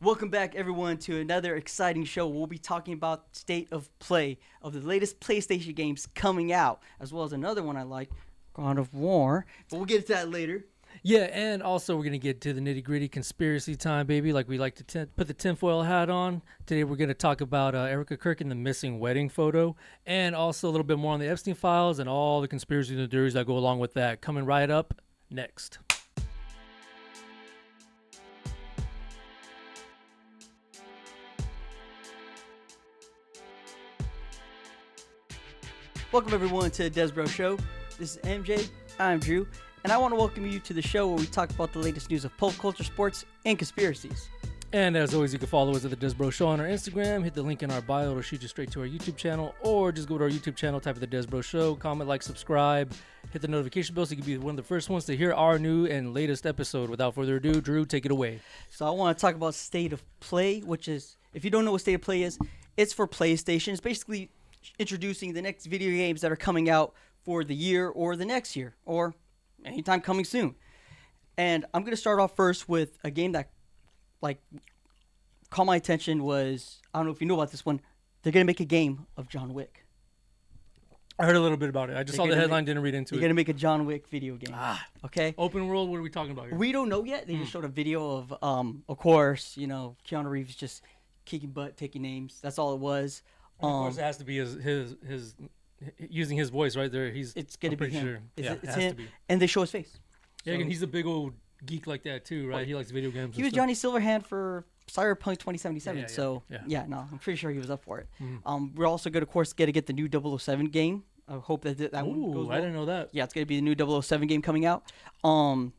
Welcome back, everyone, to another exciting show. We'll be talking about state of play of the latest PlayStation games coming out, as well as another one I like, God of War. But we'll get to that later. Yeah, and also we're going to get to the nitty-gritty conspiracy time, baby, like we like to put the tinfoil hat on. Today we're going to talk about Erika Kirk and the missing wedding photo, and also a little bit more on the Epstein files and all the conspiracies and theories that go along with that. Coming right up next. Welcome, everyone, to the Desbro Show. This is MJ. I'm Drew. And I want to welcome you to the show where we talk about the latest news of pop culture, sports, and conspiracies. And as always, you can follow us at the Desbro Show on our Instagram. Hit the link in our bio. It'll shoot you straight to our YouTube channel. Or just go to our YouTube channel, type in the Desbro Show, comment, like, subscribe, hit the notification bell so you can be one of the first ones to hear our new and latest episode. Without further ado, Drew, take it away. So I want to talk about State of Play, which is, if you don't know what State of Play is, it's for PlayStation. It's basically introducing the next video games that are coming out for the year or the next year or anytime coming soon. And I'm going to start off first with a game that caught my attention. Was, I don't know if you know about this one, they're going to make a game of John Wick. I heard a little bit about it. I just saw the headline, didn't read into it. They're going to make a John Wick video game. Okay? Open world, what are we talking about here? We don't know yet. They just showed a video of course, Keanu Reeves just kicking butt, taking names. That's all it was. Of course, it has to be his using his voice right there. It's gonna be him. Sure. It's him, and they show his face. Yeah, and he's a big old geek like that too, right? He likes video games. He was Johnny Silverhand for Cyberpunk 2077. Yeah. No, I'm pretty sure he was up for it. We're also going to, of course, get the new 007 game. I hope that one goes well. I didn't know that. Yeah, it's going to be the new 007 game coming out. And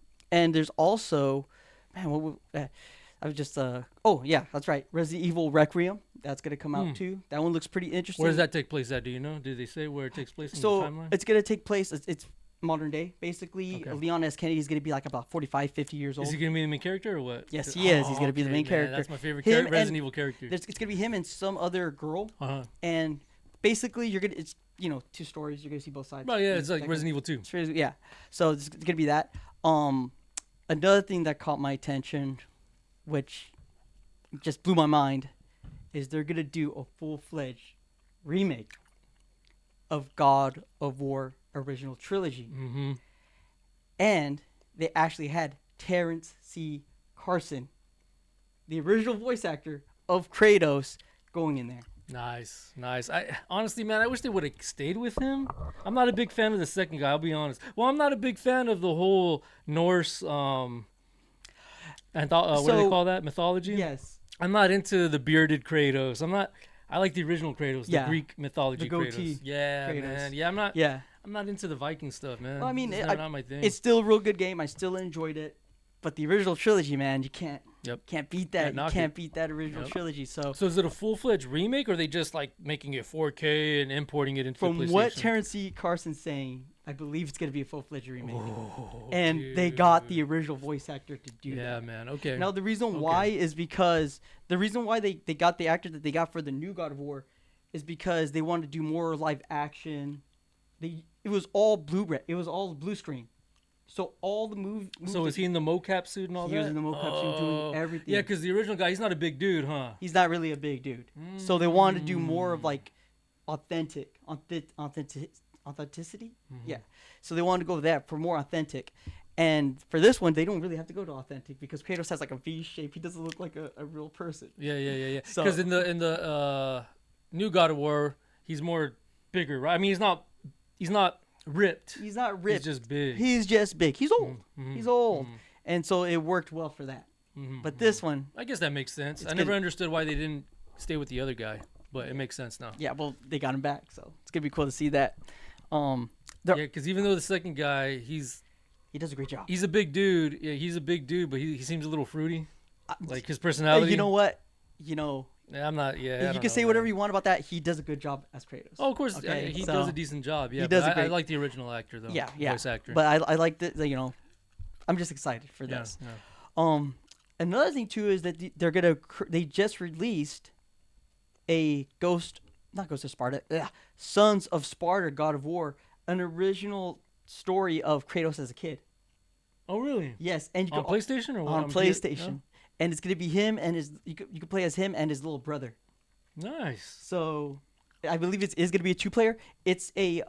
there's also, I was just that's right, Resident Evil Requiem. That's going to come out too. That one looks pretty interesting. Where does that take place at? Do you know? Did they say where it takes place in the timeline? It's going to take place, it's modern day, basically. Okay. Leon S. Kennedy is going to be like about 45, 50 years old. Is he going to be the main character or what? Yes, he is. He's going to be the main character. That's my favorite Resident Evil character. It's going to be him and some other girl. And basically, it's two stories. You're going to see both sides. Oh, yeah, it's like Resident Evil 2. Yeah. So it's going to be that. Another thing that caught my attention, which just blew my mind, is they're going to do a full-fledged remake of God of War original trilogy. And they actually had Terrence C. Carson, the original voice actor of Kratos, going in there. Nice. I honestly, man, I wish they would have stayed with him. I'm not a big fan of the second guy, I'll be honest. Well, I'm not a big fan of the whole Norse what do they call that? Mythology? Yes. I'm not into the bearded Kratos. I like the original Kratos, the Greek mythology the goatee Kratos. Yeah, Kratos. man. Yeah, I'm not into the Viking stuff, man. Well, I mean, it's not my thing. It's still a real good game. I still enjoyed it. But the original trilogy, man, you can't beat that. You can't beat that original trilogy. So is it a full-fledged remake, or are they just like making it 4K and importing it into the PlayStation? From what Terrence C. Carson's saying, I believe it's going to be a full-fledged remake. They got the original voice actor to do that. Yeah, man. Okay. Now, the reason why is because they got the actor that they got for the new God of War is because they wanted to do more live action. It was all blue screen. So all the moves. So is he in the mocap suit and all that? He was in the mocap suit doing everything. Yeah, because the original guy, he's not a big dude, huh? He's not really a big dude. So they wanted to do more of like authenticity. Yeah. So they wanted to go with that for more authentic. And for this one, they don't really have to go to authentic because Kratos has like a V shape. He doesn't look like a real person. Yeah. Because in the new God of War, he's more bigger, right? I mean, he's not ripped. He's not ripped. He's just big. He's old. He's old. And so it worked well for that. But this one, I guess that makes sense. I never understood why they didn't stay with the other guy, but it makes sense now. Yeah, well, they got him back, so it's gonna be cool to see that. Because even though the second guy, he does a great job. He's a big dude. Yeah, he's a big dude, but he seems a little fruity. Like his personality. You know what? I'm not. Yeah. You can say whatever you want about that. He does a good job as Kratos. Oh, of course, okay, he does a decent job. Yeah, I like the original actor though. Yeah. Voice actor. But I like the. I'm just excited for this. Yeah. Another thing too is that they just released a not Ghost of Sparta, Sons of Sparta, God of War, an original story of Kratos as a kid. Oh really? Yes, and on PlayStation or what? On PlayStation. and it's gonna be him and you could play as him and his little brother. Nice. So I believe it is gonna be a 2-player. It's a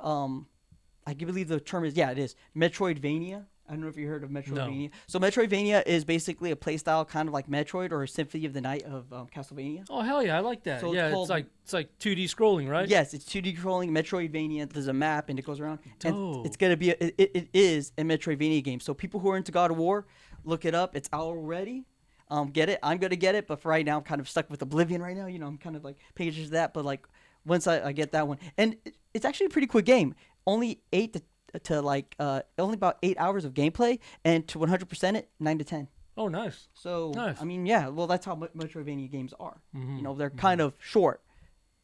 I believe the term is it is Metroidvania. I don't know if you heard of Metroidvania. No. So Metroidvania is basically a playstyle kind of like Metroid or Symphony of the Night of Castlevania. Oh hell yeah, I like that. So yeah, it's like 2D scrolling, right? Yes, it's 2D scrolling Metroidvania. There's a map and it goes around. Dope. And it's gonna be it is a Metroidvania game. So people who are into God of War, look it up. It's out already. Get it. I'm gonna get it, but for right now, I'm kind of stuck with Oblivion right now. I'm kind of like paying attention to that. But like once I get that one, and it's actually a pretty quick game. Only 8 to like only about 8 hours of gameplay, and to 100% it 9 to 10. Oh, nice. So Nice. I mean, yeah, well that's how Metroidvania games are. Mhm. They're kind of short,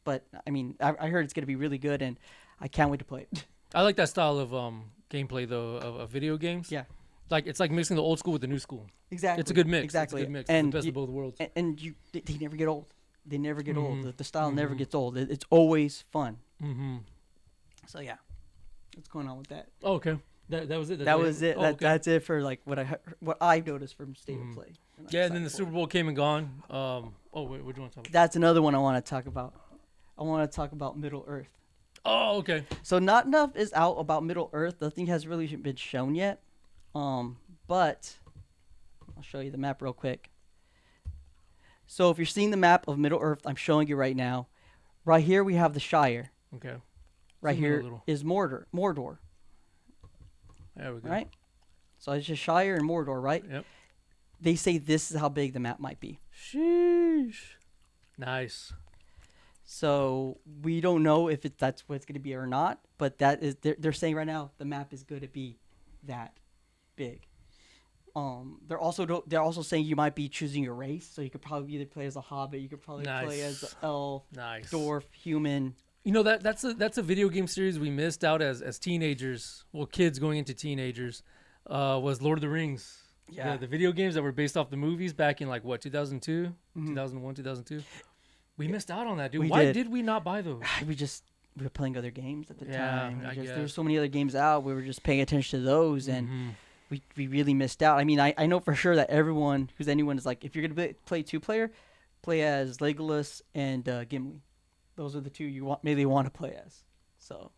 but I mean, I heard it's gonna be really good, and I can't wait to play it. I like that style of gameplay though of video games. Yeah. Like it's like mixing the old school with the new school. Exactly. It's a good mix. Exactly. It's a good mix. And It's the best of both worlds. And they never get old. They never get old. Mhm. The style never Mhm. gets old. It's always fun. Mm-hmm. So yeah, what's going on with that? Oh, okay. That was it. That was it. Oh, okay. That's it for like what I've noticed from State Mhm. of Play. Yeah, and then the Super Bowl came and gone. Oh, wait, what do you want to talk about? That's another one I want to talk about. I want to talk about Middle Earth. Oh, okay. So not enough is out about Middle Earth. Nothing has really been shown yet. But I'll show you the map real quick. So if you're seeing the map of Middle Earth, I'm showing you right now. Right here we have the Shire. Okay. Right Zoom in a here little. is Mordor. There we go. Right? So it's just Shire and Mordor, right? Yep. They say this is how big the map might be. Sheesh. Nice. So we don't know if that's what it's going to be or not, but that is they're saying right now the map is going to be that big. They're also saying you might be choosing your race, so you could probably either play as a hobbit, you could probably play as an elf, Nice. dwarf, human. That's a video game series we missed out as teenagers. Well, kids going into teenagers, was Lord of the Rings. Yeah. The video games that were based off the movies back in like what 2002, Mhm. 2001, 2002. We missed out on that, dude. We Why did. did we not buy those? We were playing other games at the Yeah, time. I There were guess. so many other games out. We were just paying attention to those, and Mhm. we really missed out. I mean, I know for sure that anyone is like, if you're gonna play 2-player, play as Legolas and Gimli. Those are the two you really want to play as. So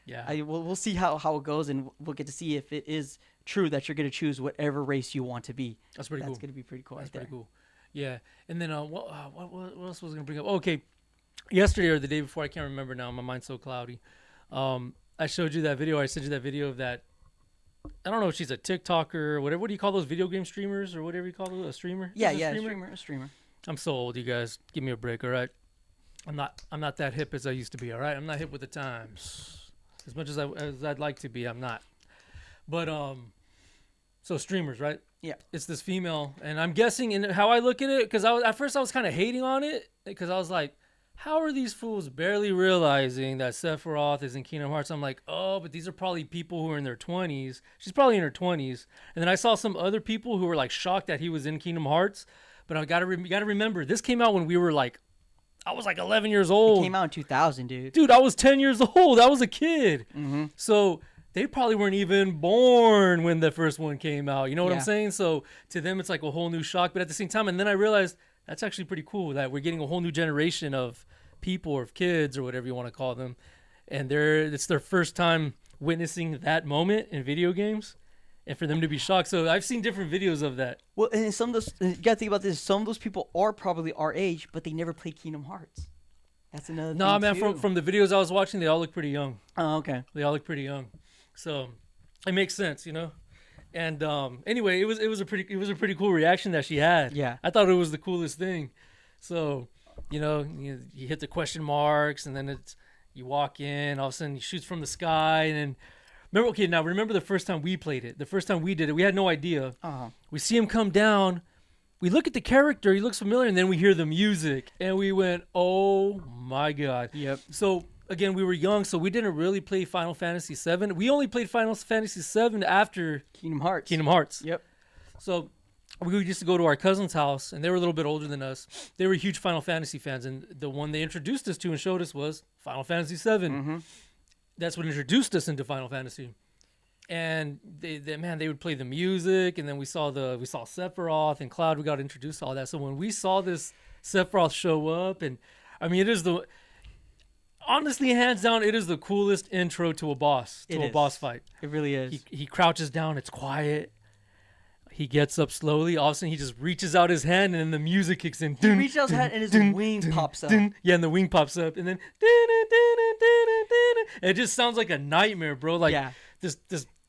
Yeah. we'll see how it goes, and we'll get to see if it is true that you're gonna choose whatever race you want to be. That's pretty cool. That's gonna be pretty cool. That's right pretty there. cool. Yeah. And then what else was I gonna bring up? Okay, yesterday or the day before, I can't remember now. My mind's so cloudy. I showed you that video. I sent you that video of that. I don't know if she's a TikToker or whatever. What do you call those video game streamers or whatever you call it? A streamer? Yeah, Is it yeah, a streamer. I'm so old, you guys. Give me a break, all right? I'm not that hip as I used to be, all right? I'm not hip with the times. As much as I'd like to be, I'm not. But so streamers, right? Yeah. It's this female, and I'm guessing, and how I look at it, because at first I was kind of hating on it, because I was like, how are these fools barely realizing that Sephiroth is in Kingdom Hearts? I'm like, oh, but these are probably people who are in their 20s. She's probably in her 20s. And then I saw some other people who were like shocked that he was in Kingdom Hearts. But I gotta remember, this came out when we were like, I was like 11 years It old. came out in 2000, dude. Dude, I was 10 years old. I was a kid. Mm-hmm. So they probably weren't even born when the first one came out. You know what I'm Yeah. saying? So to them, it's like a whole new shock. But at the same time, and then I realized that's actually pretty cool that we're getting a whole new generation of people or of kids or whatever you want to call them. And it's their first time witnessing that moment in video games. And for them to be shocked. So I've seen different videos of that. Well, and some of those, you gotta think about this. Some of those people are probably our age, but they never played Kingdom Hearts. That's another No, thing man, too. from the videos I was watching, they all look pretty young. Oh, okay. They all look pretty young. So it makes sense, you know? And anyway, it was a pretty cool reaction that she had. Yeah. I thought it was the coolest thing. So, you hit the question marks, and then you walk in, all of a sudden he shoots from the sky, and then remember the first time we played it. The first time we did it, we had no idea. Uh-huh. We see him come down. We look at the character, he looks familiar, and then we hear the music, and we went, "Oh my god!" Yep. So again, we were young, so we didn't really play Final Fantasy VII. We only played Final Fantasy VII after Kingdom Hearts. Kingdom Hearts. Yep. So we used to go to our cousin's house, and they were a little bit older than us. They were huge Final Fantasy fans, and the one they introduced us to and showed us was Final Fantasy VII. Mm-hmm. That's what introduced us into Final Fantasy. and they would play the music, and then we saw Sephiroth and Cloud. We got introduced to all that. So when we saw this Sephiroth show up, and I mean, honestly, hands down, it is the coolest intro to a boss fight. It really is. He crouches down. It's quiet. He gets up slowly. All of a sudden, he just reaches out his hand, and then the music kicks in. He reaches out his hand, and his wing pops up. Yeah, and the wing pops up, and then it just sounds like a nightmare, bro. Like this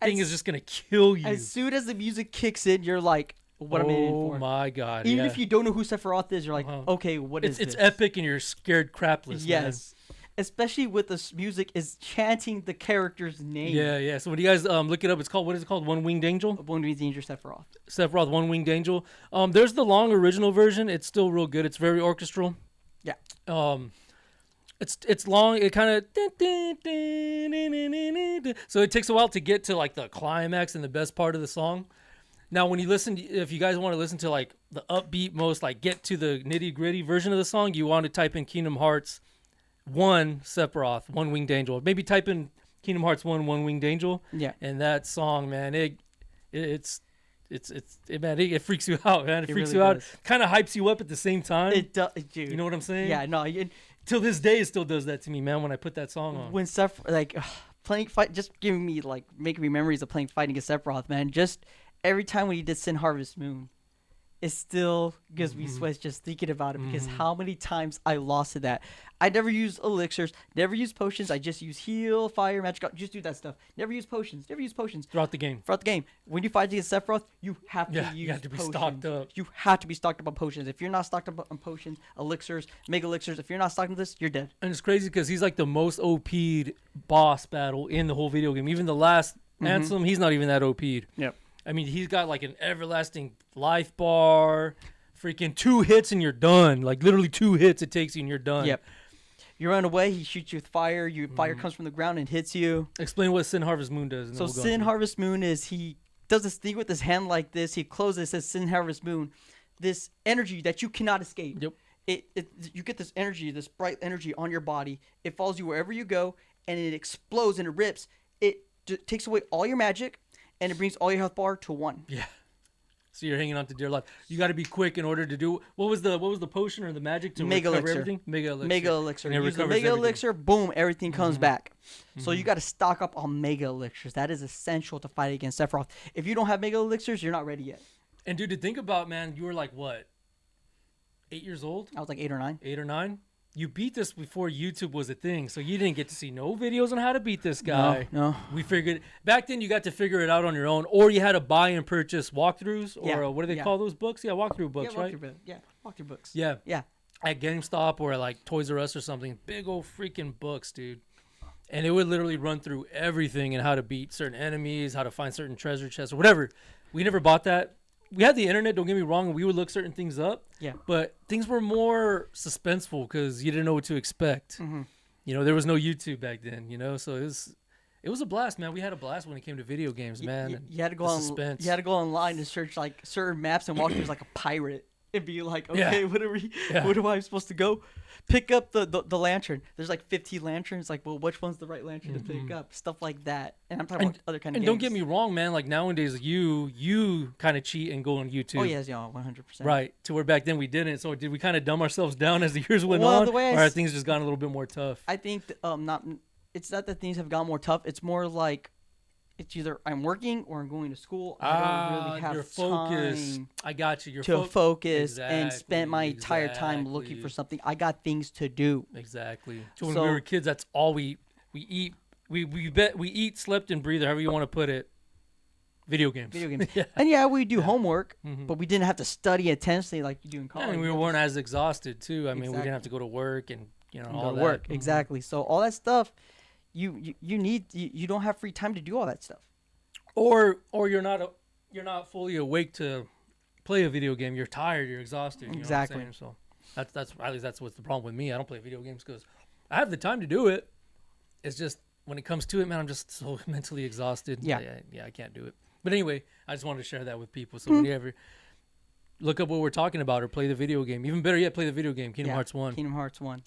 thing is just gonna kill you. As soon as the music kicks in, you're like, "What am I in for?" Oh my god! Even if you don't know who Sephiroth is, you're like, "Okay, what is this?" It's epic, and you're scared crapless. Yes. Especially with this music is chanting the character's name. Yeah. So when you guys look it up, what is it called? One Winged Angel? One Winged Angel Sephiroth. Sephiroth, One Winged Angel. There's the long original version. It's still real good. It's very orchestral. Yeah. It's long. It kind of so it takes a while to get to like the climax and the best part of the song. Now, when you listen, if you guys want to listen to like the upbeat, most like get to the nitty gritty version of the song, you want to type in Kingdom Hearts 1 Sephiroth, One Winged Angel. Maybe type in Kingdom Hearts 1 One Winged Angel. Yeah. And that song, man, it freaks you out, man. It freaks you out. Kind of hypes you up at the same time. It does, dude. You know what I'm saying? Yeah, no. Till this day, it still does that to me, man. When I put that song on. When playing fight, just making me memories of playing fighting against Sephiroth, man. Just every time when he did Sin Harvest Moon, it still gives me sweats just thinking about it because how many times I lost to that. I never use elixirs, never use potions. I just use heal, fire, magic. Just do that stuff. Never use potions. Throughout the game. When you fight against Sephiroth, you have to use you have to be potions. stocked up. You have to be stocked up on potions. If you're not stocked up on potions, elixirs, mega elixirs, if you're not stocked on this, you're dead. And it's crazy because he's like the most OP'd boss battle in the whole video game. Even the last Ansem, he's not even that OP'd. Yep. I mean, he's got like an everlasting life bar, freaking 2 hits and you're done. Like literally 2 hits it takes you and you're done. Yep. You run away, he shoots you with fire. Fire comes from the ground and hits you. Explain what Sin Harvest Moon does. And so Sin Harvest Moon is he does this thing with his hand like this. He closes, it says Sin Harvest Moon. This energy that you cannot escape. Yep. You get this energy, this bright energy on your body. It follows you wherever you go, and it explodes and it rips. It takes away all your magic, and it brings all your health bar to 1. Yeah. So you're hanging on to dear life. You got to be quick in order to do. What was the potion or the magic to Mega recover elixir. everything? Mega elixir. Mega elixir. And it Use the recovers mega everything. elixir, boom, everything comes back. So you got to stock up on mega elixirs. That is essential to fight against Sephiroth. If you don't have mega elixirs, you're not ready yet. And dude, to think about, man, you were like what? 8 years old? I was like 8 or 9. 8 or 9? You beat this before YouTube was a thing, so you didn't get to see no videos on how to beat this guy. No. We figured back then you got to figure it out on your own, or you had to buy and purchase walkthroughs, or what do they call those books? Yeah, walkthrough books, right? Walkthrough books. Yeah. Yeah. At GameStop or like Toys R Us or something, big old freaking books, dude. And it would literally run through everything and how to beat certain enemies, how to find certain treasure chests or whatever. We never bought that. We had the internet, don't get me wrong, and we would look certain things up. Yeah. But things were more suspenseful because you didn't know what to expect. You know, there was no YouTube back then, you know, so it was a blast, man. We had a blast when it came to video games, man. You had to go you had to go online and search like certain maps and walkthroughs like a pirate. And be like, okay, what am I supposed to go? Pick up the lantern. There's like 15 lanterns. Like, well, which one's the right lantern to pick up? Stuff like that. And I'm talking about other kind of games. And don't get me wrong, man. Like nowadays, you kind of cheat and go on YouTube. Oh, yes, 100%. Right. To where back then we didn't. So did we kind of dumb ourselves down as the years went on? Or have things just gotten a little bit more tough? I think it's not that things have gotten more tough. It's more like it's either I'm working or I'm going to school. I don't really have time. I got you. To focus and spend my entire time looking for something. I got things to do. Exactly. So when we were kids, that's all we eat. We eat, slept, and breathe, however you want to put it. Video games. Yeah. And we do homework, but we didn't have to study intensely like you do in college. And we weren't as exhausted too. I mean, we didn't have to go to work and all that. Work exactly. So all that stuff. You don't have free time to do all that stuff, or you're not fully awake to play a video game. You're tired. You're exhausted. You exactly. Know what I'm saying? So that's at least that's what's the problem with me. I don't play video games because I have the time to do it. It's just when it comes to it, man, I'm just so mentally exhausted. Yeah, I can't do it. But anyway, I just wanted to share that with people. So when you ever look up what we're talking about or play the video game, even better yet, play the video game, Kingdom Hearts 1. Kingdom Hearts 1.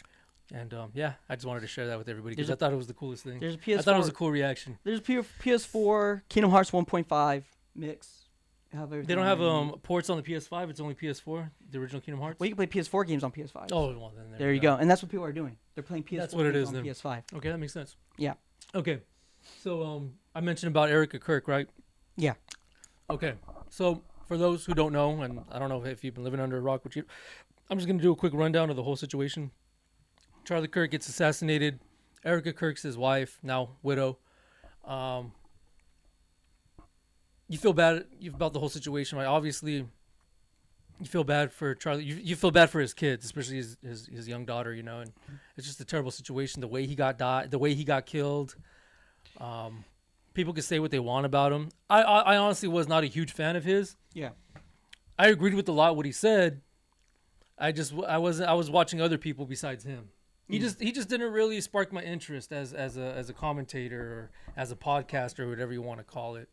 And yeah, I just wanted to share that with everybody because There's I thought it was the coolest thing. There's a PS4. I thought it was a cool reaction. There's a PS4 Kingdom Hearts 1.5 mix. They don't have ports on the PS5. It's only PS4, the original Kingdom Hearts. Well, you can play PS4 games on PS5. Oh, well, then there you go. And that's what people are doing. They're playing PS4 That's what it games is on then. PS5. Okay, that makes sense. Yeah. Okay, so I mentioned about Erika Kirk, right? Yeah. Okay, so for those who don't know, and I don't know if you've been living under a rock, I'm just gonna do a quick rundown of the whole situation. Charlie Kirk gets assassinated. Erika Kirk's his wife, now widow. You feel bad about the whole situation, right? Obviously, you feel bad for Charlie. You feel bad for his kids, especially his young daughter, you know. And it's just a terrible situation. The way he got killed. People can say what they want about him. I honestly was not a huge fan of his. Yeah. I agreed with a lot of what he said. I was watching other people besides him. He just didn't really spark my interest as a commentator or as a podcaster or whatever you want to call it,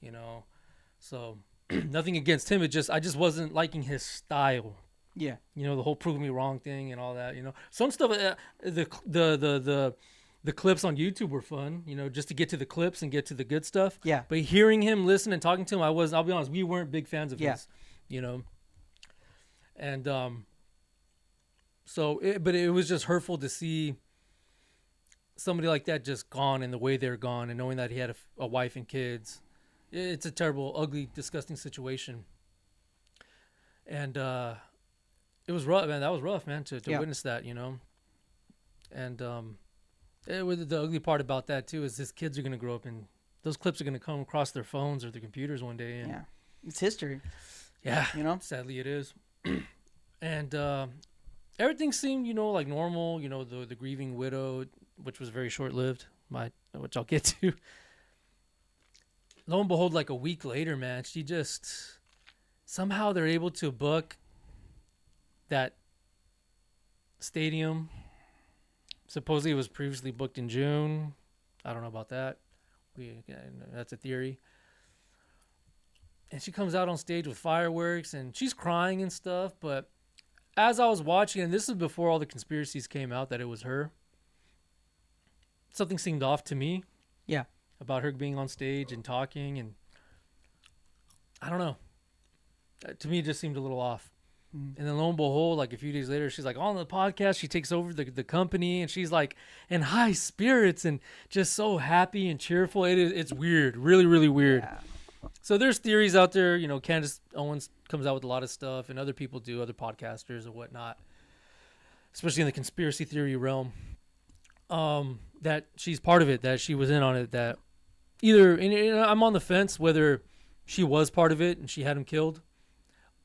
you know. So nothing against him. I just wasn't liking his style. Yeah. You know, the whole prove me wrong thing and all that. You know, some stuff. The clips on YouTube were fun. You know, just to get to the clips and get to the good stuff. Yeah. But hearing him, listen, and talking to him, I'll be honest, we weren't big fans of his. You know, and but it was just hurtful to see somebody like that just gone and the way they're gone, and knowing that he had a wife and kids. It's a terrible, ugly, disgusting situation. And it was rough, man. That was rough, man, to witness that, you know. And the ugly part about that too is his kids are gonna grow up and those clips are gonna come across their phones or their computers one day. And it's history. Yeah, you know. Sadly, it is. And everything seemed, you know, like normal. You know, the grieving widow, which was very short lived, which I'll get to. Lo and behold, like a week later, man, she just somehow they're able to book that stadium. Supposedly it was previously booked in June. I don't know about that. That's a theory. And she comes out on stage with fireworks and she's crying and stuff. But as I was watching, and this is before all the conspiracies came out that it was her, something seemed off to me. Yeah. About her being on stage and talking. And I don't know. To me, it just seemed a little off. And then lo and behold, like a few days later, she's like on the podcast. She takes over the company and she's like in high spirits and just so happy and cheerful. It's weird. Really, really weird. Yeah. So there's theories out there. You know, Candace Owens comes out with a lot of stuff and other people do, other podcasters or whatnot, especially in the conspiracy theory realm, that she's part of it, that she was in on it, that either, and I'm on the fence whether she was part of it and she had him killed,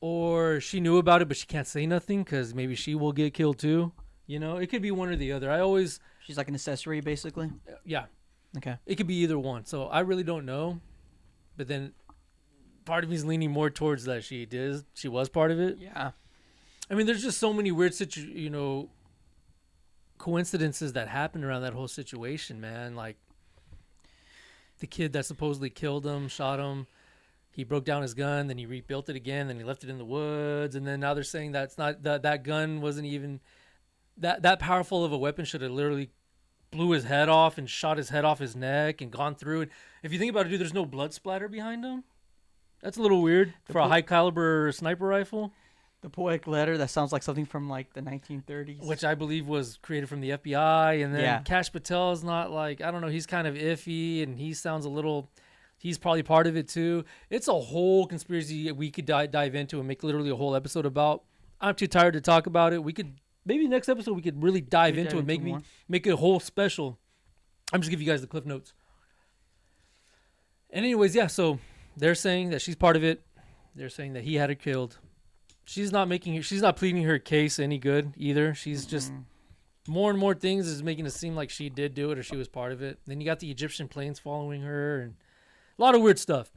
or she knew about it but she can't say nothing because maybe she will get killed too. You know, it could be one or the other. She's like an accessory, basically. Yeah. Okay. It could be either one. So I really don't know. But then part of me is leaning more towards that she was part of it. Yeah. I mean, there's just so many weird coincidences that happened around that whole situation, man. Like the kid that supposedly killed him, shot him. He broke down his gun, then he rebuilt it again, then he left it in the woods, and then now they're saying that's not that gun wasn't even that powerful of a weapon. Should have literally blew his head off and shot his head off his neck and gone through it. If you think about it, dude, there's no blood splatter behind him. That's a little weird for a high caliber sniper rifle. The poetic letter that sounds like something from like the 1930s, which I believe was created from the FBI. And then Kash Patel is not like, I don't know, he's kind of iffy and he sounds a little. He's probably part of it too. It's a whole conspiracy we could dive into and make literally a whole episode about. I'm too tired to talk about it. We could maybe next episode we could really dive into it, make it a whole special. I'm just giving you guys the cliff notes. And anyways, yeah. So they're saying that she's part of it. They're saying that he had her killed. She's not pleading her case any good either. She's just more and more things is making it seem like she did do it or she was part of it. Then you got the Egyptian planes following her and a lot of weird stuff.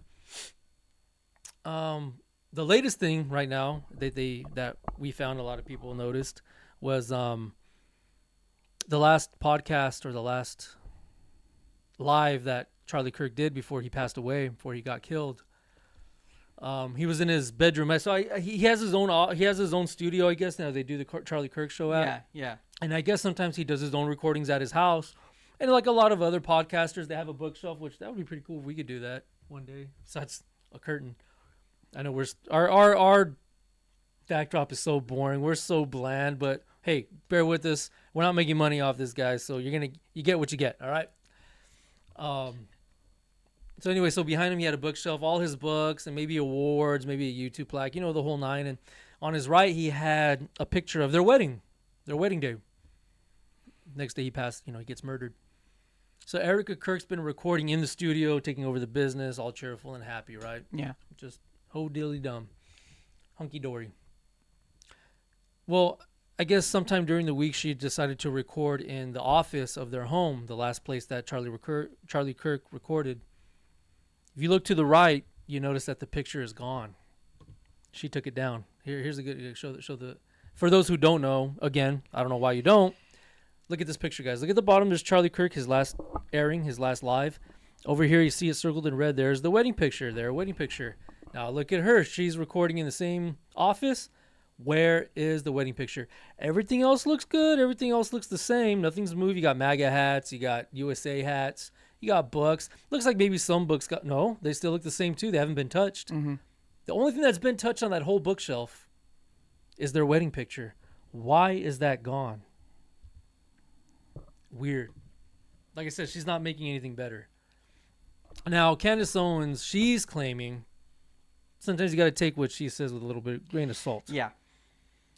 The latest thing right now that we found a lot of people noticed was the last podcast or the last live that Charlie Kirk did before he passed away, before he got killed. He was in his bedroom. He has his own studio, I guess. Now they do the Charlie Kirk show at. Yeah, yeah. And I guess sometimes he does his own recordings at his house. And like a lot of other podcasters, they have a bookshelf, which that would be pretty cool if we could do that one day. Besides a curtain. I know our backdrop is so boring. We're so bland, but hey, bear with us. We're not making money off this, guys. So you get what you get. All right. So anyway, so behind him he had a bookshelf, all his books, and maybe awards, maybe a YouTube plaque, the whole nine. And on his right he had a picture of their wedding day. Next day he passed. He gets murdered. So Erika Kirk's been recording in the studio, taking over the business, all cheerful and happy, right? Yeah. Just ho dilly dum, hunky dory. Well, I guess sometime during the week she decided to record in the office of their home, the last place that Charlie Kirk recorded. If you look to the right, you notice that the picture is gone. She took it down. Here's a good show the. For those who don't know, again, I don't know why you don't. Look at this picture, guys. Look at the bottom. There's Charlie Kirk, his last airing, his last live. Over here, you see it circled in red. There's the wedding picture. Wedding picture. Now look at her. She's recording in the same office. Where is the wedding picture? Everything else looks good. Everything else looks the same. Nothing's moved. You got MAGA hats. You got USA hats. You got books. Looks like maybe some books no, they still look the same too. They haven't been touched. Mm-hmm. The only thing that's been touched on that whole bookshelf is their wedding picture. Why is that gone? Weird. Like I said, she's not making anything better. Now, Candace Owens, she's claiming, sometimes you got to take what she says with a little bit grain of salt. Yeah.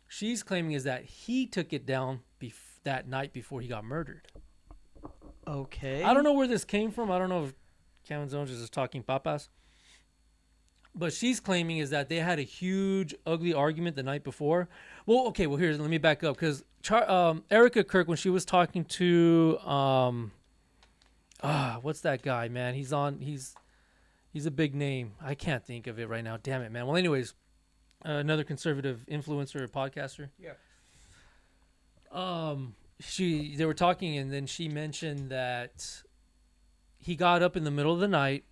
She's claiming is that he took it down that night before he got murdered. Okay. I don't know where this came from. I don't know if Candace Owens is just talking papas. But she's claiming is that they had a huge, ugly argument the night before. Well, okay. Well, let me back up because Erika Kirk, when she was talking to what's that guy, man? He's a big name. I can't think of it right now. Damn it, man. Well, anyways, another conservative influencer or podcaster. Yeah. They were talking, and then she mentioned that he got up in the middle of the night.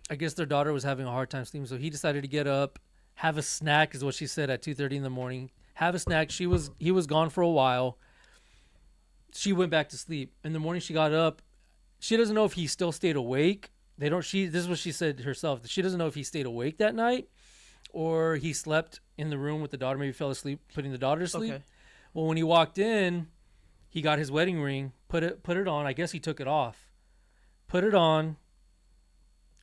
I guess their daughter was having a hard time sleeping, so he decided to get up, have a snack, is what she said, at 2:30 in the morning. Have a snack. He was gone for a while. She went back to sleep. In the morning, she got up. She doesn't know if he still stayed awake. This is what she said herself. She doesn't know if he stayed awake that night, or he slept in the room with the daughter. Maybe fell asleep, putting the daughter to sleep. Okay. Well, when he walked in, he got his wedding ring, put it on. I guess he took it off, put it on,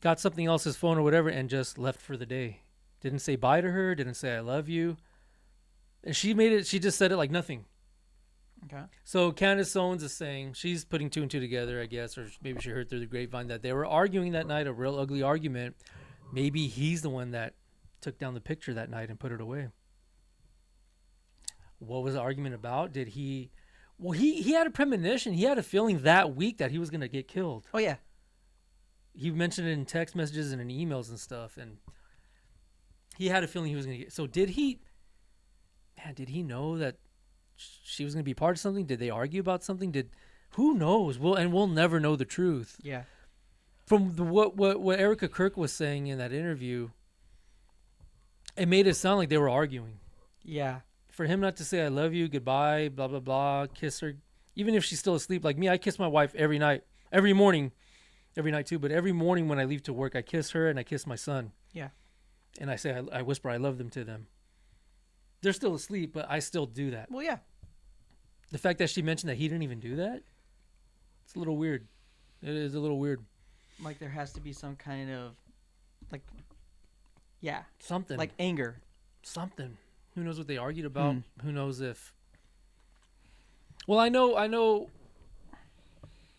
got something else, his phone or whatever, and just left for the day. Didn't say bye to her. Didn't say I love you. And she just said it like nothing. Okay. So Candace Owens is saying, she's putting two and two together, I guess, or maybe she heard through the grapevine that they were arguing that night, a real ugly argument. Maybe he's the one that took down the picture that night and put it away. What was the argument about? He had a premonition. He had a feeling that week that he was going to get killed. Oh, yeah. He mentioned it in text messages and in emails and stuff, and he had a feeling he was going to get. So did he know that she was going to be part of something? Did they argue about something? Who knows? We'll never know the truth. Yeah. From what Erika Kirk was saying in that interview, it made it sound like they were arguing. Yeah. For him not to say I love you, goodbye, blah blah blah, kiss her, even if she's still asleep. Like me, I kiss my wife every night, every morning, every night too. But every morning when I leave to work, I kiss her and I kiss my son. Yeah. And I say I whisper I love them to them. They're still asleep, but I still do that. Well, yeah. The fact that she mentioned that he didn't even do that, it's a little weird. It is a little weird. Like there has to be some kind of, like, yeah, Something. like anger. Something. Who knows what they argued about? Who knows if... Well, I know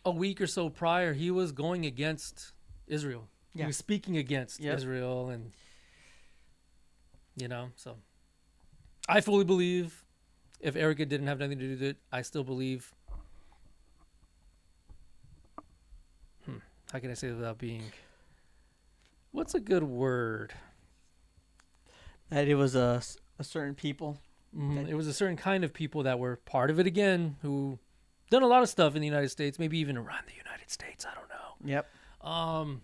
a week or so prior, he was going against Israel. Yeah. He was speaking against Yep. Israel, and, so... I fully believe if Erika didn't have nothing to do with it, I still believe... How can I say that without being... What's a good word? That it was a certain people. It was a certain kind of people that were part of it again, who done a lot of stuff in the United States, maybe even around the United States. I don't know. Yep.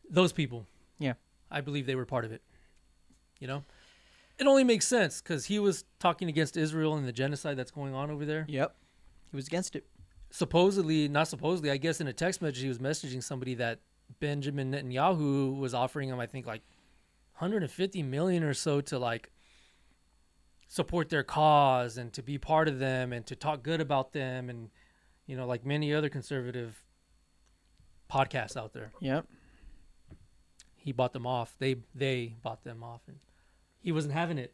Those people. Yeah. I believe they were part of it. You know, it only makes sense because he was talking against Israel and the genocide that's going on over there. Yep. He was against it. Supposedly, not supposedly, I guess in a text message he was messaging somebody that Benjamin Netanyahu was offering him, I think, like 150 million or so to like support their cause and to be part of them and to talk good about them, and you know, like many other conservative podcasts out there. Yep. He bought them off. They bought them off, and he wasn't having it.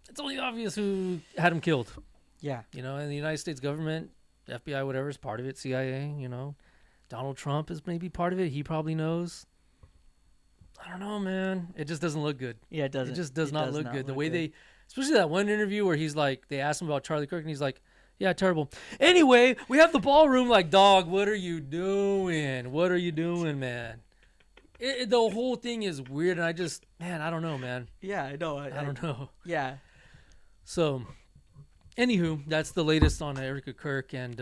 It's only obvious who had him killed. Yeah. You know, and the United States government, FBI, whatever, is part of it. CIA, you know. Donald Trump is maybe part of it. He probably knows. I don't know, man. It just doesn't look good. Yeah, it doesn't. It just does not look good. The way they, especially that one interview where he's like, they asked him about Charlie Kirk, and he's like, yeah, terrible. Anyway, we have the ballroom. Like, dog, what are you doing? What are you doing, man? The whole thing is weird, and I just, man, I don't know, man. Yeah, I know. I don't know. Yeah. So, anywho, that's the latest on Erika Kirk, and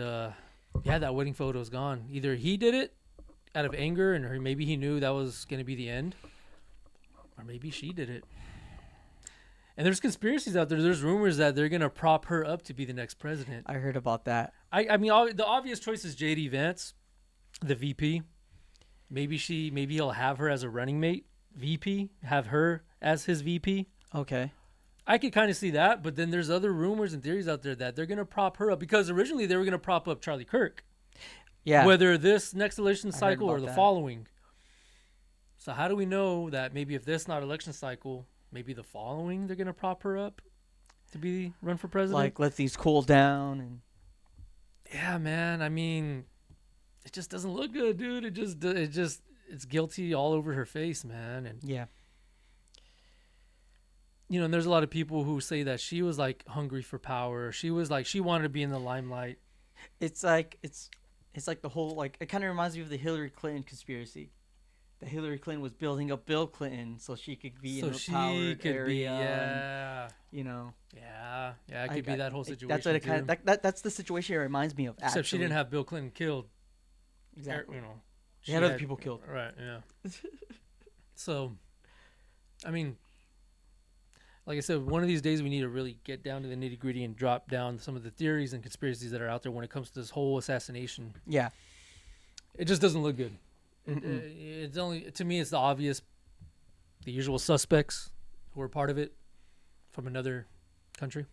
yeah, that wedding photo is gone. Either he did it out of anger, and maybe he knew that was going to be the end, or maybe she did it. And there's conspiracies out there. There's rumors that they're going to prop her up to be the next president. I heard about that. I mean, the obvious choice is J.D. Vance, the VP. Maybe he'll have her as a running mate, VP, have her as his VP. Okay. I could kind of see that, but then there's other rumors and theories out there that they're going to prop her up, because originally they were going to prop up Charlie Kirk. Yeah. Whether this next election cycle or the that. following. So how do we know that maybe if this not election cycle, maybe the following they're going to prop her up to run for president? Like, let these cool down. And yeah, man. I mean, it just doesn't look good, dude. It's guilty all over her face, man. And yeah. you know, and there's a lot of people who say that she was like hungry for power. She was like, she wanted to be in the limelight. It's like the whole, like, it kind of reminds me of the Hillary Clinton conspiracy. That Hillary Clinton was building up Bill Clinton so she could be in the power area. Yeah. And, you know. Yeah. Yeah, it could be that whole situation. That's what it kind of, that's the situation it reminds me of. Except actually. she didn't have Bill Clinton killed. Exactly. You know. She had other people killed. Right, yeah. So, I mean, like I said, one of these days we need to really get down to the nitty gritty and drop down some of the theories and conspiracies that are out there when it comes to this whole assassination. Yeah. It just doesn't look good. It's only, to me, it's the obvious, the usual suspects who are part of it from another country.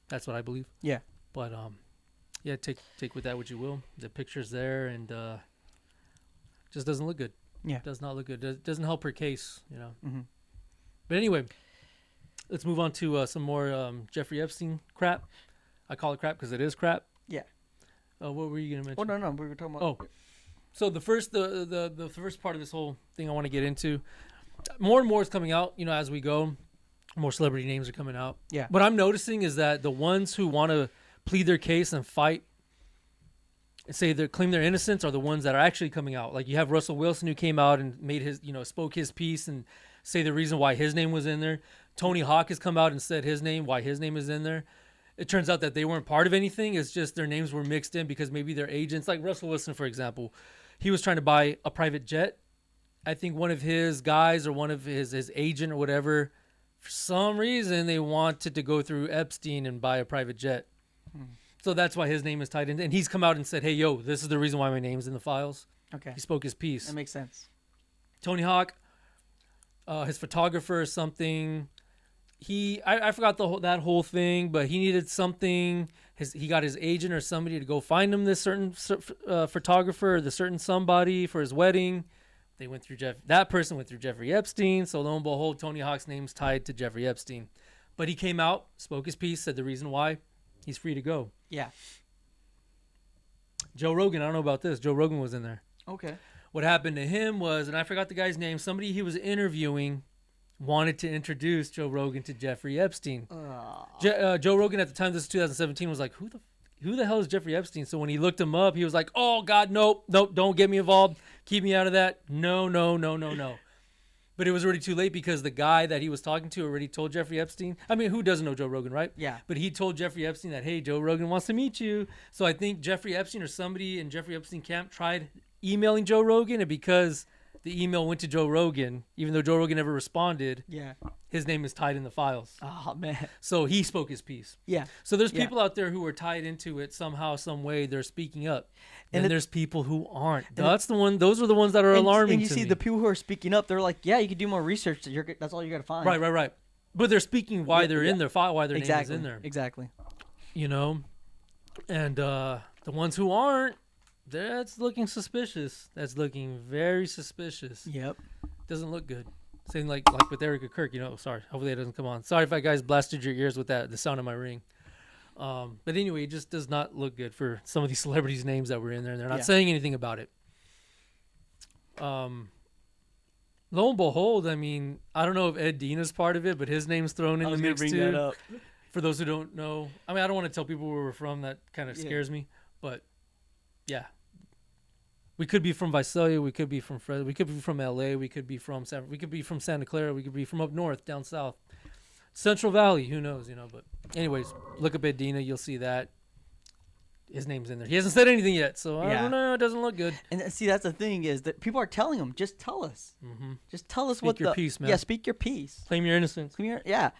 That's what I believe. Yeah. But yeah, take with that what you will. The picture's there, and just doesn't look good. Yeah. Does not look good. Doesn't help her case, you know. Mm-hmm. But anyway, let's move on to some more Jeffrey Epstein crap. I call it crap because it is crap. Yeah. What were you gonna mention? Oh no, we were talking about. Oh, so the first part of this whole thing I want to get into, more and more is coming out. You know, as we go, more celebrity names are coming out. Yeah. What I'm noticing is that the ones who want to plead their case and fight and say they claim their innocence are the ones that are actually coming out. Like you have Russell Wilson, who came out and made his, you know, spoke his piece and say the reason why his name was in there. Tony Hawk has come out and said his name, why his name is in there. It turns out that they weren't part of anything. It's just their names were mixed in because maybe they're agents. Like Russell Wilson, for example, he was trying to buy a private jet. I think one of his guys or one of his agent or whatever, for some reason, they wanted to go through Epstein and buy a private jet. So that's why his name is tied in. And he's come out and said, hey, yo, this is the reason why my name's in the files. Okay. He spoke his piece. That makes sense. Tony Hawk, his photographer or something. I forgot that whole thing, but he needed something. He got his agent or somebody to go find him this certain photographer or the certain somebody for his wedding. They went through that person went through Jeffrey Epstein. So lo and behold, Tony Hawk's name's tied to Jeffrey Epstein. But he came out, spoke his piece, said the reason why he's free to go. Yeah. Joe Rogan, I don't know about this. Joe Rogan was in there. Okay. What happened to him was, and I forgot the guy's name, somebody he was interviewing wanted to introduce Joe Rogan to Jeffrey Epstein. Joe Rogan at the time, this is 2017, was like, who the hell is Jeffrey Epstein? So when he looked him up, he was like, oh, God, nope, don't get me involved. Keep me out of that. No. But it was already too late because the guy that he was talking to already told Jeffrey Epstein. I mean, who doesn't know Joe Rogan, right? Yeah. But he told Jeffrey Epstein that, hey, Joe Rogan wants to meet you. So I think Jeffrey Epstein or somebody in Jeffrey Epstein camp tried emailing Joe Rogan, and because the email went to Joe Rogan, even though Joe Rogan never responded, Yeah. his name is tied in the files. Oh man. So he spoke his piece. Yeah. So there's Yeah. people out there who are tied into it somehow, some way. They're speaking up, and And there's people who aren't. That's the one. Those are the ones that are alarming. And you to see me. the people who are speaking up. They're like, yeah, you could do more research. That's all you got to find. Right. But they're speaking why Yeah, they're in their file, why their Exactly. name is in there. Exactly. You know, and the ones who aren't, that's looking suspicious. That's looking very suspicious. Yep. Doesn't look good. Same like with Erika Kirk. You know, sorry. Hopefully it doesn't come on. Sorry if I guys blasted your ears with the sound of my ring. But anyway, it just does not look good for some of these celebrities' names that were in there, and they're not saying anything about it. Lo and behold, I mean, I don't know if Ed Dean is part of it, but his name's thrown in the mix bring too. that up. For those who don't know, I mean, I don't want to tell people where we're from. That kind of scares me. But yeah, we could be from Visalia. We could be from Fresno. We could be from LA. We could be from Santa Clara. We could be from up north, down south, Central Valley. Who knows? You know. But anyways, look up Ed Dina. You'll see that his name's in there. He hasn't said anything yet, so I don't know. It doesn't look good. And see, that's the thing is that people are telling him, just tell us. Mm-hmm. Just tell us Speak what your piece, man. Yeah, speak your piece. Claim your innocence. Yeah.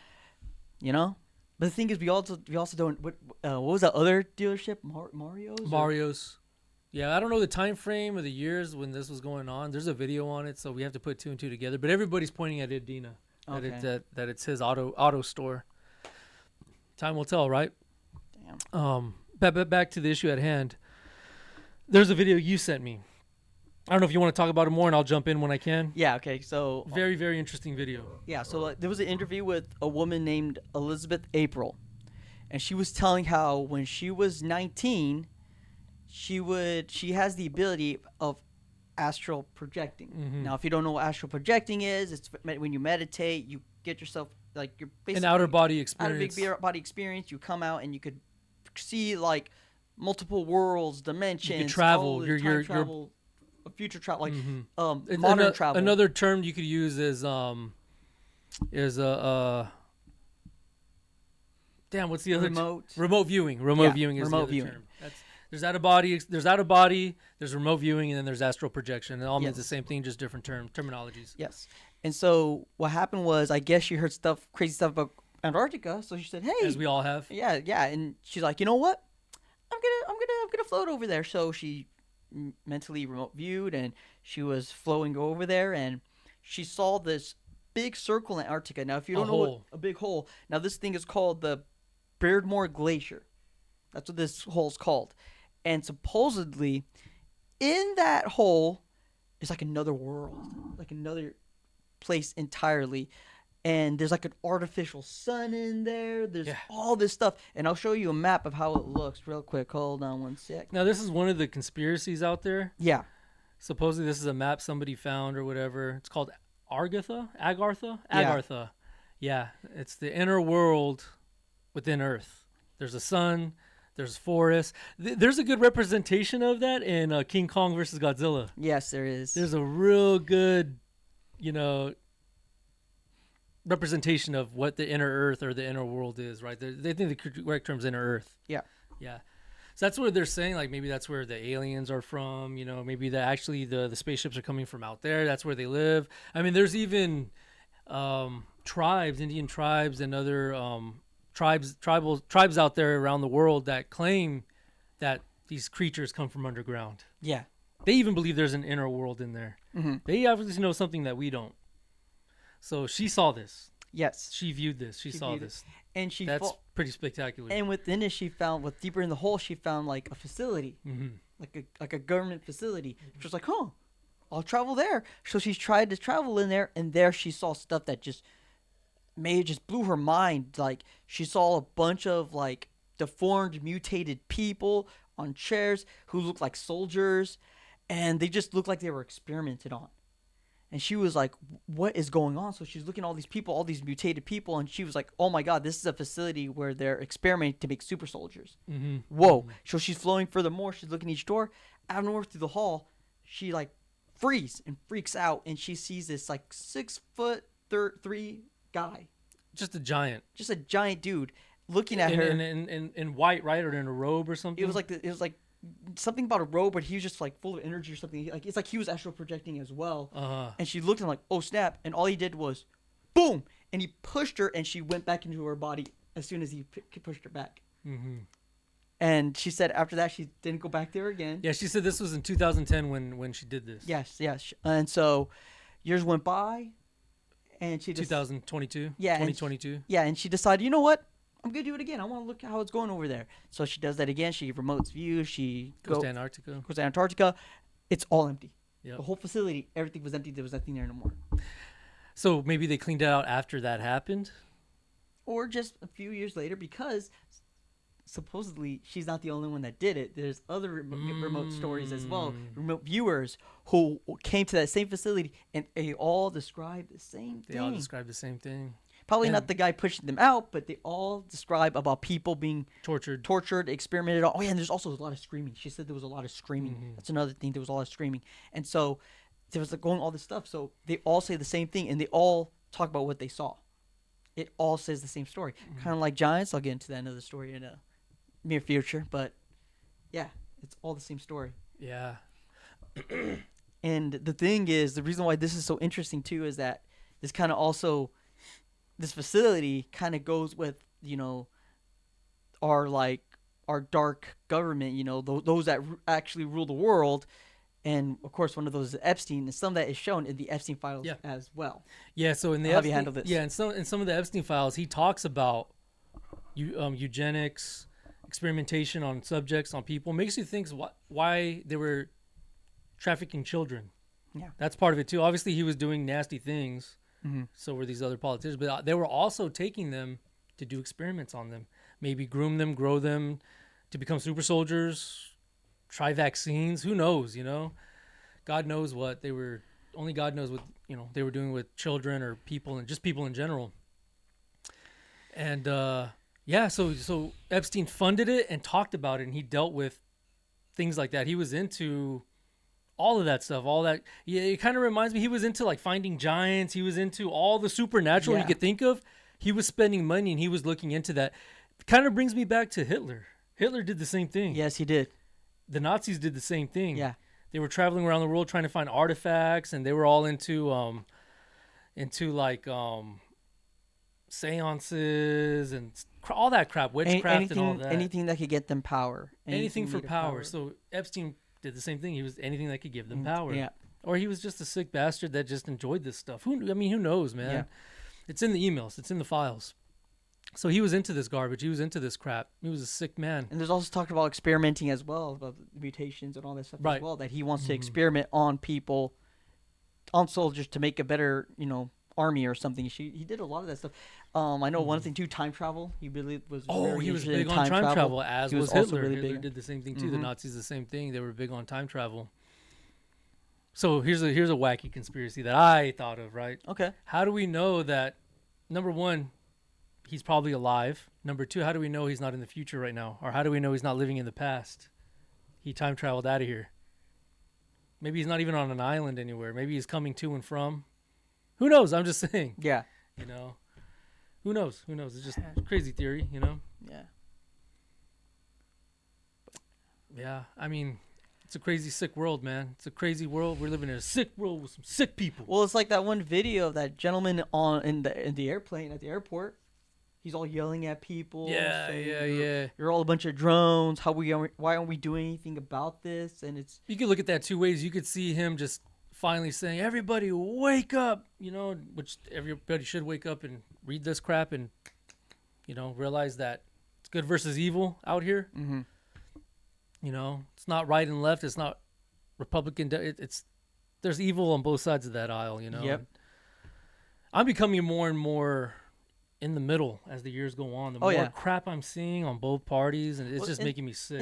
You know. But the thing is, we also don't. What was that other dealership? Mario's. Yeah, I don't know the time frame or the years when this was going on. There's a video on it, so we have to put two and two together. But everybody's pointing at Ed Dina, that it's his auto store. Time will tell, right? Damn. Back to the issue at hand. There's a video you sent me. I don't know if you want to talk about it more, and I'll jump in when I can. Yeah. Okay. So Very, very interesting video. yeah. So there was an interview with a woman named Elizabeth April, and she was telling how when she was 19, she has the ability of astral projecting. Mm-hmm. Now, if you don't know what astral projecting is, it's when you meditate, you get yourself like you're basically An outer body out of experience. big body experience. You come out and you could see like multiple worlds, dimensions. You could travel. all the You're- time you're- travel, future travel, like It's modern travel. Another term you could use is damn, what's the other remote viewing. Remote viewing is remote the other viewing. term. There's out of body, there's remote viewing, and then there's astral projection. It all means the same thing, just different terminologies. Yes. And so what happened was, I guess she heard crazy stuff about Antarctica. So she said, "Hey, As we all have. yeah." And she's like, "You know what? I'm gonna float over there." So she mentally remote viewed, and she was floating over there, and she saw this big circle in Antarctica. Now, if you don't know what a big hole, now this thing is called the Beardmore Glacier. That's what this hole's called. And supposedly, in that hole is like another world, like another place entirely. And there's like an artificial sun in there. There's all this stuff. And I'll show you a map of how it looks real quick. Hold on one sec. Now, this is one of the conspiracies out there. Yeah. Supposedly, this is a map somebody found or whatever. It's called Agartha. Yeah. It's the inner world within Earth. There's a sun. There's forests. There's a good representation of that in King Kong versus Godzilla. Yes, there is. There's a real good, representation of what the inner Earth or the inner world is, right? They think the correct term is inner Earth. Yeah. Yeah. So that's what they're saying. Like maybe that's where the aliens are from. Maybe that actually the spaceships are coming from out there. That's where they live. I mean, there's even tribes, Indian tribes, and other tribes out there around the world that claim that these creatures come from underground. Yeah. They even believe there's an inner world in there. Mm-hmm. They obviously know something that we don't. So she saw this. Yes. She viewed this. She saw this. And that's pretty spectacular. And within it, she found, deeper in the hole, she found like a facility, like a government facility. She was like, "Huh, I'll travel there." So she tried to travel in there, and there she saw stuff that just blew her mind. Like she saw a bunch of like deformed, mutated people on chairs who looked like soldiers, and they just looked like they were experimented on. And she was like, "What is going on?" So she's looking at all these people, all these mutated people, and she was like, "Oh my God, this is a facility where they're experimenting to make super soldiers." Mm-hmm. Whoa. So she's flowing furthermore. She's looking each door. Out of nowhere through the hall, she like freezes and freaks out, and she sees this like 6'3" guy. Just a giant Just a giant dude looking at her. in white, right? Or in a robe or something? It was like something about a robe, but he was just like full of energy or something. Like it's like he was astral projecting as well. Uh-huh. And she looked at him like, oh snap! And all he did was, boom, and he pushed her, and she went back into her body as soon as he pushed her back. Mm-hmm. And she said after that she didn't go back there again. Yeah, she said this was in 2010 when she did this. Yes. And so years went by, and she just 2022. Yeah, 2022. and she decided, you know what? I'm gonna do it again. I want to look at how it's going over there. So she does that again. She remotes view. She Goes to Antarctica. Goes to Antarctica. It's all empty. Yep. The whole facility, everything was empty. There was nothing there no more. So maybe they cleaned it out after that happened. Or just a few years later, because supposedly she's not the only one that did it. There's other remote stories as well. Remote viewers who came to that same facility, and they all describe the same thing. They all describe the same thing. Probably not the guy pushing them out, but they all describe about people being tortured, experimented on. Oh yeah, and there's also a lot of screaming. She said there was a lot of screaming. Mm-hmm. That's another thing. There was a lot of screaming, and so there was like going all this stuff. So they all say the same thing, and they all talk about what they saw. It all says the same story, kind of like Giants. I'll get into that another story in a near future, but yeah, it's all the same story. Yeah. And the thing is, the reason why this is so interesting too is that this kind of also. This facility kind of goes with, our dark government, those that actually rule the world. And, of course, one of those is Epstein. And some of that is shown in the Epstein files as well. Yeah, so in the How have you handled this? Yeah, in some of the Epstein files, he talks about eugenics, experimentation on subjects, on people. Makes you think why they were trafficking children. Yeah. That's part of it, too. Obviously, he was doing nasty things. Mm-hmm. So were these other politicians, but they were also taking them to do experiments on them, maybe groom them, grow them to become super soldiers, try vaccines. Who knows? God knows what they were. Only God knows what they were doing with children or people and just people in general. And so Epstein funded it and talked about it, and he dealt with things like that. He was into all of that stuff, all that. Yeah, it kind of reminds me. He was into like finding giants. He was into all the supernatural you could think of. He was spending money and he was looking into that. Kind of brings me back to Hitler. Hitler did the same thing. Yes, he did. The Nazis did the same thing. Yeah. They were traveling around the world trying to find artifacts, and they were all into seances and all that crap, witchcraft and all that. Anything that could get them power. Anything for power. So Epstein did the same thing. He was anything that could give them power. Yeah. Or he was just a sick bastard that just enjoyed this stuff. Who knows, man? Yeah. It's in the emails. It's in the files. So he was into this garbage. He was into this crap. He was a sick man. And there's also talk about experimenting as well, about mutations and all that stuff as well, that he wants to experiment on people, on soldiers to make a better, army or something. He did a lot of that stuff. I know one thing too, time travel. He really was. He was big on time travel, as was Hitler. Hitler did the same thing too. The Nazis the same thing. They were big on time travel. So here's a wacky conspiracy that I thought of. Right? Okay. How do we know that? Number one, he's probably alive. Number two, how do we know he's not in the future right now? Or how do we know he's not living in the past? He time traveled out of here. Maybe he's not even on an island anywhere. Maybe he's coming to and from. Who knows? I'm just saying. Yeah. Who knows? It's just a crazy theory, Yeah. Yeah. I mean, it's a crazy, sick world, man. It's a crazy world. We're living in a sick world with some sick people. Well, it's like that one video of that gentleman in the airplane at the airport. He's all yelling at people. Yeah. You're all a bunch of drones. Why aren't we doing anything about this? And it's. You could look at that two ways. You could see him just finally saying, "Everybody, wake up!" Which everybody should wake up and read this crap and, realize that it's good versus evil out here. Mm-hmm. It's not right and left. It's not Republican. There's evil on both sides of that aisle. Yep. I'm becoming more and more in the middle as the years go on. The more crap I'm seeing on both parties, and it's just making me sick.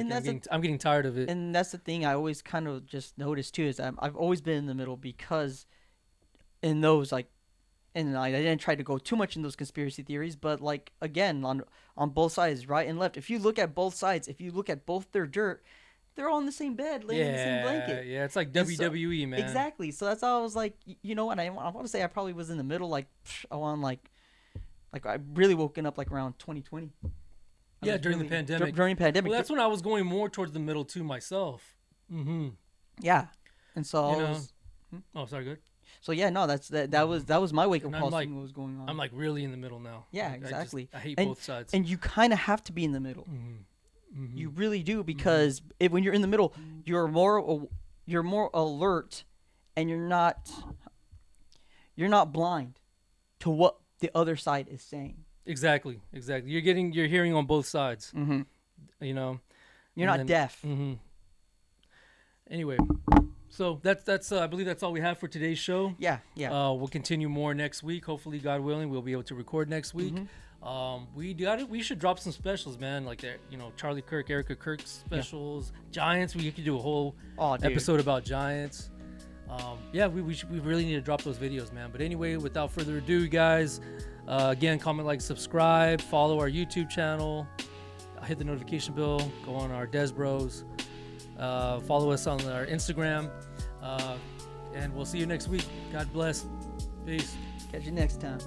I'm getting tired of it. And that's the thing I always kind of just noticed too, is I've always been in the middle, because in those I didn't try to go too much in those conspiracy theories, but like again on both sides, right and left. If you look at both sides, if you look at both their dirt, they're all in the same bed, laying in the same blanket. Yeah, it's like WWE, man. Exactly. So that's how I was like, and I want to say I probably was in the middle, like I really woken up like around 2020. Yeah, during the pandemic. During the pandemic. Well, that's when I was going more towards the middle too myself. Mm-hmm. Yeah, and so You know. Oh, sorry. Good. So yeah, no, that was my wake up And call. I'm like- seeing what was going on. I'm like really in the middle now. Yeah, Like, exactly. I hate And- both sides. and you kind of have to be in the middle. Mm-hmm. You really do, because when you're in the middle, you're more alert, and you're not blind to what the other side is saying. Exactly. You're hearing on both sides. Mm-hmm. You know. You're And not then- deaf. Mm-hmm. Anyway, so that's I believe that's all we have for today's show. Yeah. We'll continue more next week. Hopefully, God willing, we'll be able to record next week. We should drop some specials, man. Like Charlie Kirk, Erika Kirk specials, Giants. We could do a whole episode about Giants. We really need to drop those videos, man. But anyway, without further ado, guys, again, comment, like, subscribe, follow our YouTube channel, hit the notification bell, go on our Des Bros, follow us on our Instagram, and we'll see you next week. God bless. Peace. Catch you next time.